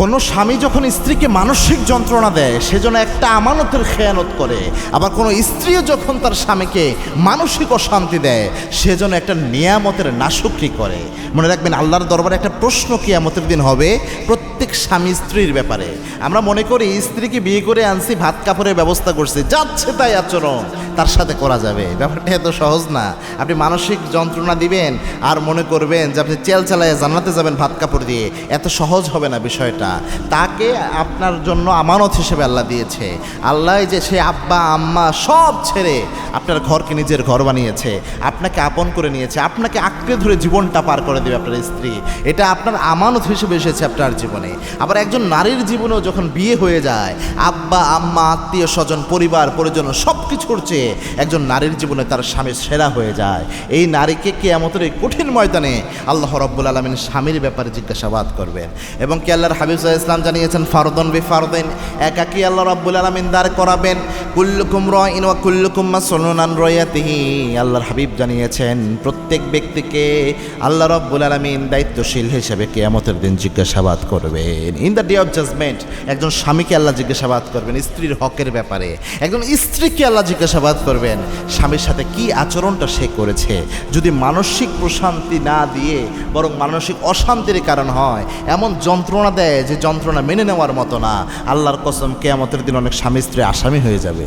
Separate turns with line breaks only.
কোনো স্বামী যখন স্ত্রীকে মানসিক যন্ত্রণা দেয় সেজন্য একটা আমানতের খেয়ানত করে, আবার কোনো স্ত্রীও যখন তার স্বামীকে মানসিক অশান্তি দেয় সেজন্য একটা নিয়ামতের নাশুকরি করে। মনে রাখবেন, আল্লাহর দরবারে একটা প্রশ্ন কিয়ামতের দিন হবে প্রত্যেক স্বামী স্ত্রীর ব্যাপারে। আমরা মনে করি স্ত্রীকে বিয়ে করে আনছি, ভাত কাপড়ের ব্যবস্থা করছি, যাচ্ছে তাই আচরণ তার সাথে করা যাবে। ব্যাপারটা এত সহজ না। আপনি মানসিক যন্ত্রণা দিবেন আর মনে করবেন যে আপনি চেল চালায় জান্নাতে যাবেন ভাত কাপড় দিয়ে, এত সহজ হবে না বিষয়টা। তাকে আপনার জন্য আমানত হিসেবে আল্লাহ দিয়েছে। আল্লাহ যে সে আব্বা আম্মা সব ছেড়ে আপনার ঘরকে নিজের ঘর বানিয়েছে, আপনাকে আপন করে নিয়েছে, আপনাকে আঁকড়ে ধরে জীবনটা পার করে দেবে আপনার স্ত্রী। এটা আপনার আমানত হিসেবে এসেছে আপনার জীবনে। আবার একজন নারীর জীবনেও যখন বিয়ে হয়ে যায়, আব্বা আম্মা আত্মীয় স্বজন পরিবার পরিজন সব কিছুর চেয়ে একজন নারীর জীবনে তার স্বামী সেরা হয়ে যায়। এই নারীকে কিয়ামতের এই কঠিন ময়দানে আল্লাহ রাব্বুল আলামিন স্বামীর ব্যাপারে জিজ্ঞাসাবাদ করবেন। এবং কি আল্লাহর হাবিব সাল্লাল্লাহু আলাইহি ওয়াসাল্লাম জানিয়েছেন, ফারদন বি ফারদিন, একাকী আল্লাহ রাব্বুল আলামিন দাঁড় করাবেন। কুল্লুকুম রাইন ওয়া কুল্লুকুম মাসউলুন আন রাইয়াতিহি, আল্লাহর হাবিব জানিয়েছেন প্রত্যেক ব্যক্তিকে আল্লাহ রাব্বুল আলামিন দায়িত্বশীল হিসেবে কিয়ামতের দিন জিজ্ঞাসাবাদ করবেন। In the day of judgement একজন স্বামীকে আল্লাহ জিজ্ঞাসাবাদ করবেন স্ত্রীর হকের ব্যাপারে, একজন স্ত্রীকে আল্লাহ জিজ্ঞাসাবাদ করবেন স্বামীর সাথে কি আচরণটা সে করেছে। যদি মানসিক প্রশান্তি না দিয়ে বরং মানসিক অশান্তির কারণ হয়, এমন যন্ত্রণা দেয় যে যন্ত্রণা মেনে নেওয়ার মতো না, আল্লাহর কসম কিয়ামতের দিন অনেক স্বামী স্ত্রী আসামি হয়ে যাবে।